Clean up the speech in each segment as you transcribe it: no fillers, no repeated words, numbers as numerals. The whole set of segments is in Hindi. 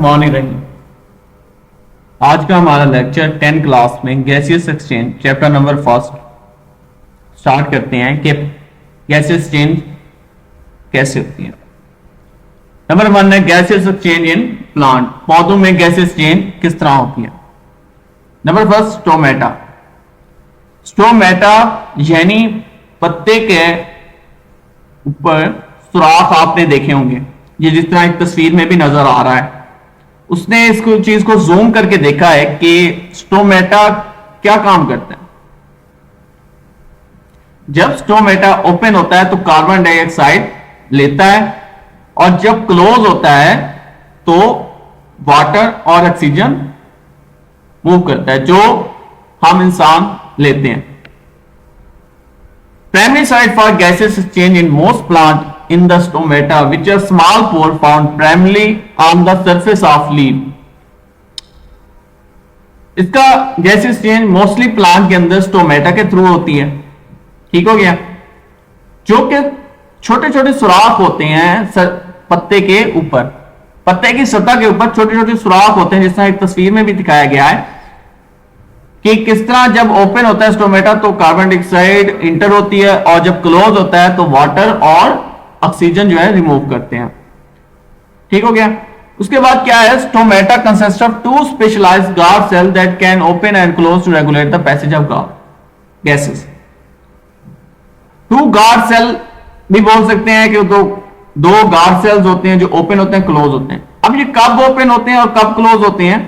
मॉर्निंग रही। आज का हमारा लेक्चर 10 क्लास में gaseous exchange chapter number first start करते हैं कि गैसियस एक्सचेंज कैसे होती है। नंबर 1 है गैसियस एक्सचेंज इन प्लांट। पौधों में गैसियस एक्सचेंज किस तरह होती है। Number first stomata. स्टोमेटा यानी पत्ते के ऊपर सुराख आपने देखे होंगे, ये जिस तरह एक तस्वीर में भी नजर आ रहा है। उसने इसको चीज को जूम करके देखा है कि स्टोमेटा क्या काम करता है। जब स्टोमेटा ओपन होता है तो कार्बन डाइऑक्साइड लेता है और जब क्लोज होता है तो वाटर और ऑक्सीजन मूव करता है, जो हम इंसान लेते हैं। Primary site for gases exchange in most plant in the stomata, which are small pore found primarily on the surface of leaf. इसका गैस एक्सचेंज मोस्टली प्लांट के अंदर स्टोमेटा के थ्रू होती है। ठीक हो गया। जो कि छोटे छोटे सुराख होते हैं पत्ते के ऊपर, पत्ते की सतह के ऊपर छोटे छोटे सुराख होते हैं, जिस तरह एक तस्वीर में भी दिखाया गया है कि किस तरह जब ओपन होता है स्टोमेटा तो कार्बन डाइऑक्साइड इंटर होती है और जब क्लोज होता है तो वाटर और ऑक्सीजन जो है रिमूव करते हैं। ठीक हो गया। उसके बाद क्या है, stomata consist of two specialised guard cell that can open and close to regulate the passage of gases. Two guard cell भी बोल सकते हैं कि दो गार्ड सेल्स होते हैं जो ओपन होते हैं, क्लोज होते हैं। अब ये कब ओपन होते हैं और कब क्लोज होते हैं?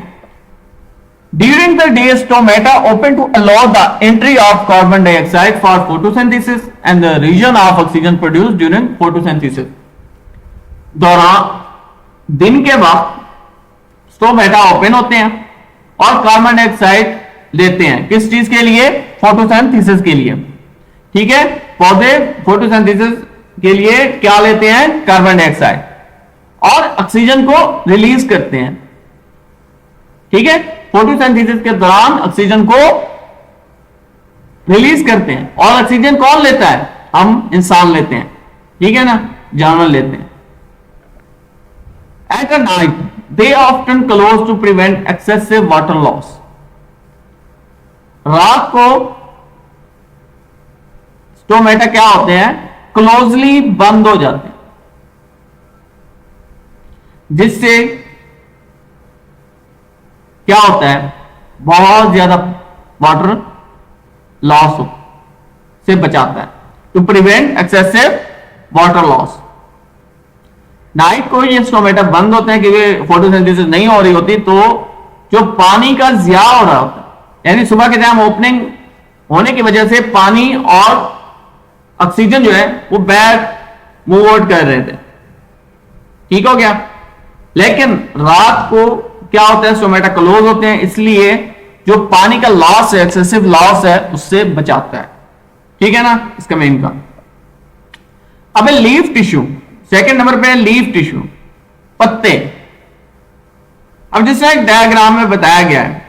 During the day, stomata open to allow the entry of carbon dioxide for photosynthesis and the region of oxygen produced during photosynthesis. दौरान दिन के वक्त स्टोमेटा ओपन होते हैं और कार्बन डाइऑक्साइड लेते हैं। किस चीज के लिए? फोटोसिंथेसिस के लिए। ठीक है। पौधे फोटोसिंथेसिस के लिए क्या लेते हैं? कार्बन डाइऑक्साइड, और ऑक्सीजन को रिलीज करते हैं। ठीक है। फोटोसिंथेसिस के दौरान ऑक्सीजन को रिलीज करते हैं, और ऑक्सीजन कौन लेता है? हम इंसान लेते हैं। ठीक है ना, जानवर लेते हैं। At a night they often close to prevent excessive water loss. रात को स्टोमेटा क्या होते हैं? क्लोजली बंद हो जाते हैं, जिससे क्या होता है? बहुत ज्यादा वाटर लॉस से बचाता है, to prevent excessive water loss. Night को ये स्टोमेटा बंद होते हैं क्योंकि फोटोसिंथेसिस नहीं हो रही होती, तो जो पानी का ज़िया हो रहा होता है, यानी सुबह के टाइम ओपनिंग होने की वजह से पानी और ऑक्सीजन जो है वो बैक मूव आउट कर रहे थे। ठीक हो गया। लेकिन रात को क्या होता है? स्टोमेटा क्लोज होते हैं, इसलिए जो पानी का लॉस है, एक्सेसिव लॉस है, उससे बचाता है। ठीक है ना, इसका मेन का। अब लीफ टिश्यू, सेकंड नंबर पे है लीफ टिश्यू, पत्ते। अब जिस तरह एक डायग्राम में बताया गया है,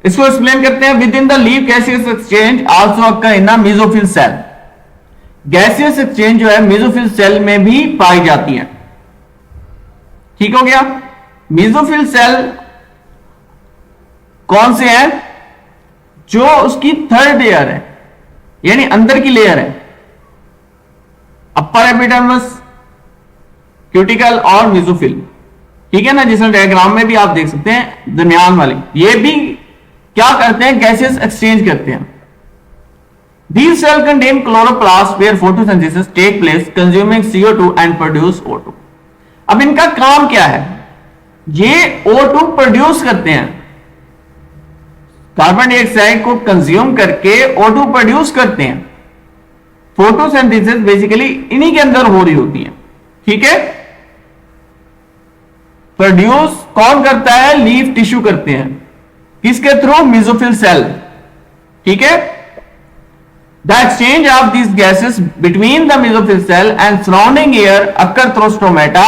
इसको एक्सप्लेन करते हैं। Within the leaf gaseous exchange also occur in the mesophyll cell. Gaseous exchange जो है मेसोफिल सेल में भी पाई जाती है। ठीक हो गया। मेसोफिल सेल कौन से हैं? जो उसकी थर्ड लेयर है, यानी अंदर की लेयर है। अपर एपिडर्मिस, क्यूटिकल और मेसोफिल। ठीक है ना, जिसमें डायग्राम में भी आप देख सकते हैं दरमियान वाले, ये भी क्या करते हैं? गैसेस एक्सचेंज करते हैं। These cells contain chloroplast where photosynthesis take place, consuming CO2 and produce O2. अब इनका काम क्या है? ये O2 प्रोड्यूस करते हैं, कार्बन डाइऑक्साइड को कंज्यूम करके O2 प्रोड्यूस करते हैं। फोटोसिंथेसिस बेसिकली इन्हीं के अंदर हो रही होती है। ठीक है। प्रोड्यूस कौन करता है? लीफ टिश्यू करते हैं। किसके थ्रू? Mesophyll cell. ठीक है। The exchange of these gases between the mesophyll cell and surrounding air occur through stomata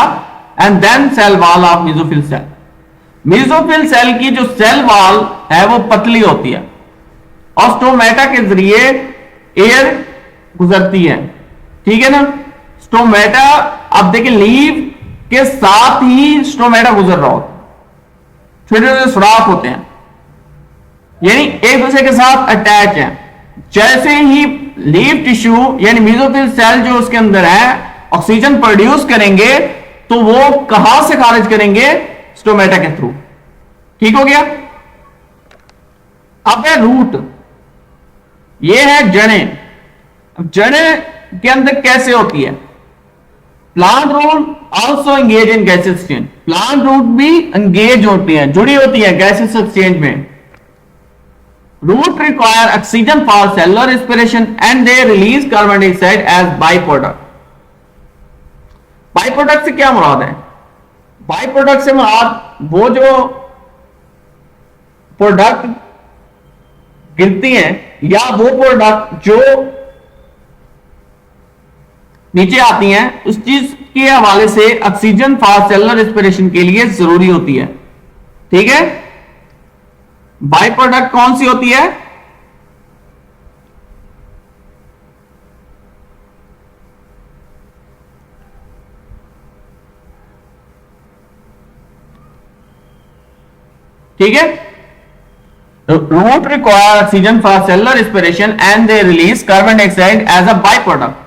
and then cell wall of mesophyll cell. mesophyll cell की जो सेल वॉल है वो पतली होती है और स्टोमेटा के जरिए एयर गुजरती है। ठीक है ना। स्टोमेटा, आप देखिए लीफ के साथ ही स्टोमेटा गुजर रहा होता है। छोटे छोटे सुराख होते हैं, यानी एक दूसरे के साथ अटैच है। जैसे ही लीफ टिश्यू यानी मेसोफिल सेल जो उसके अंदर है ऑक्सीजन प्रोड्यूस करेंगे, तो वो कहां से खारिज करेंगे? स्टोमेटा के थ्रू। ठीक हो गया। अब है रूट, ये है जड़ें। अब जड़ें के अंदर कैसे होती है? Plant root also engage in gases exchange. Plant root भी एंगेज होती है, जुड़ी होती है गैसेस एक्सचेंज में। Root require oxygen for cellular respiration and they release carbon dioxide as by product. By product से क्या मुराद है? बाई प्रोडक्ट से मुराद वो जो प्रोडक्ट गिरती हैं या वो प्रोडक्ट जो नीचे आती हैं, उस चीज के हवाले से ऑक्सीजन फॉर सेलुलर रेस्पिरेशन के लिए जरूरी होती है। ठीक है। बाई प्रोडक्ट कौन सी होती है? ठीक है। Root require oxygen for cellular respiration and they release carbon dioxide as a by product.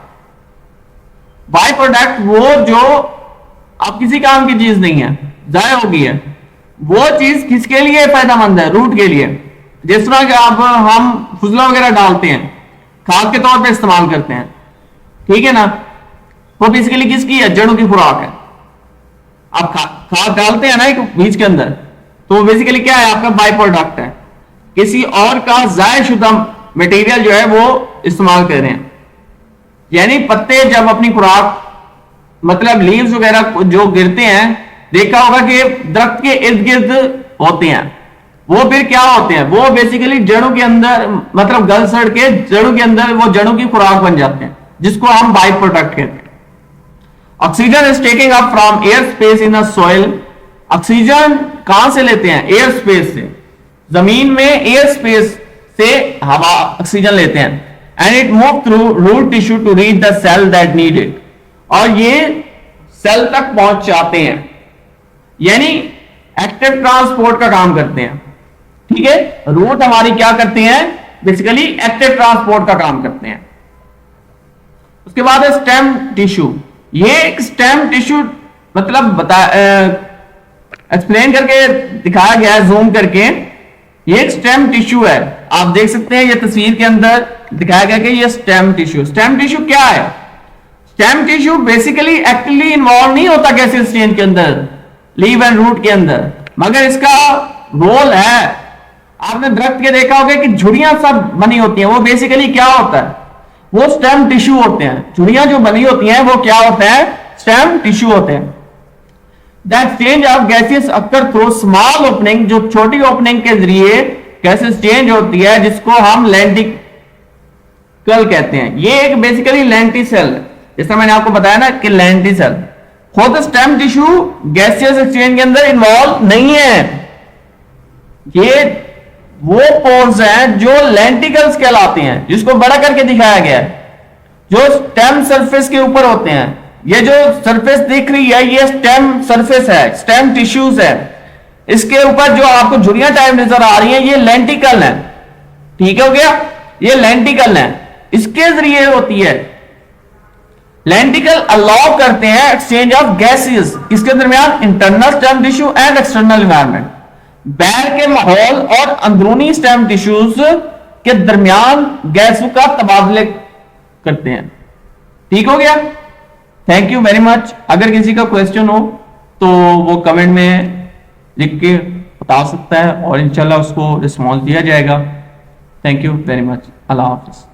By product वो जो अब किसी काम की चीज नहीं है, जाया हो गई है, वो चीज किसके लिए फायदेमंद है? रूट के लिए। जिस तरह के अब हम फुजला वगैरह डालते हैं, खाद के तौर पे इस्तेमाल करते हैं, ठीक है ना, वो बेसिकली किसकी है? जड़ों की खुराक है। आप खाद डालते हैं ना एक बीज के अंदर, तो बेसिकली क्या है? आपका बाई प्रोडक्ट है, किसी और का जाया शुदा मटेरियल जो है वो इस्तेमाल कर रहे हैं। यानी पत्ते जब अपनी खुराक मतलब लीव्स वगैरह जो गिरते हैं, देखा होगा कि दरख्त के इर्द गिर्द होते हैं, वो फिर क्या होते हैं? वो बेसिकली जड़ों के अंदर मतलब गल सड़ के जड़ों के अंदर वो जड़ों की खुराक बन जाते हैं, जिसको हम बाई प्रोडक्ट कहते हैं। Oxygen is taking up from air space in the soil. Oxygen कहां से लेते हैं? एयर स्पेस से। जमीन में एयर स्पेस से हवा ऑक्सीजन लेते हैं। And it move through root tissue to reach the cell that need it. और ये सेल तक पहुंच जाते हैं, यानी एक्टिव ट्रांसपोर्ट का काम करते हैं। ठीक है। रूट हमारी क्या करते हैं? बेसिकली एक्टिव ट्रांसपोर्ट का काम करते हैं। उसके बाद है स्टेम टिश्यू। ये एक स्टेम टिश्यू मतलब एक्सप्लेन करके दिखाया गया है जूम करके। ये एक स्टेम टिश्यू है, आप देख सकते हैं ये तस्वीर के अंदर दिखाया गया कि ये स्टेम टिश्यू। स्टेम टिश्यू क्या है? Stem tissue basically actively involve नहीं होता गैसेस एक्सचेंज के अंदर, लीव एंड रूट के अंदर, मगर इसका रोल है। आपने दरख्त के देखा होगा कि झुड़ियां सब बनी होती हैं, वो बेसिकली क्या होता है? वो स्टेम टिश्यू होते हैं। झुड़ियां जो बनी होती हैं वो क्या होता है? स्टेम टिश्यू होते हैं। That change of gases occur through small opening, जो छोटी ओपनिंग के जरिए गैसेस चेंज होती है, जिसको हम लेंटिकल कहते हैं। ये एक बेसिकली लेंटिसेल है, जैसा मैंने आपको बताया ना कि लेंटिसेल। खुद स्टेम टिश्यू गैसियस एक्सचेंज के अंदर इन्वॉल्व नहीं है। ये वो पोर्स हैं जो लेंटिकल्स कहलाते हैं, जिसको बड़ा करके दिखाया गया है, जो स्टेम सरफेस के ऊपर होते हैं। ये जो सरफेस दिख रही है ये स्टेम सरफेस है, स्टेम टिश्यूज है। इसके ऊपर जो आपको झुर्रियां टाइप नजर आ रही हैं ये लेंटिकल है। ठीक हो गया? ये लेंटिकल है, इसके जरिए होती है। लेंटिकल अलाउ करते हैं एक्सचेंज ऑफ गैसेस किसके दरमियान? Internal stem tissue and external environment. बाहर के माहौल और अंदरूनी स्टेम टिश्यूज के दरमियान गैसों का तबादले करते हैं। ठीक हो गया? Thank you very much. अगर किसी का क्वेश्चन हो तो वो कमेंट में लिख के बता सकता है और इंशाल्लाह उसको रिस्पॉन्स दिया जाएगा। Thank you very much. Allah Hafiz.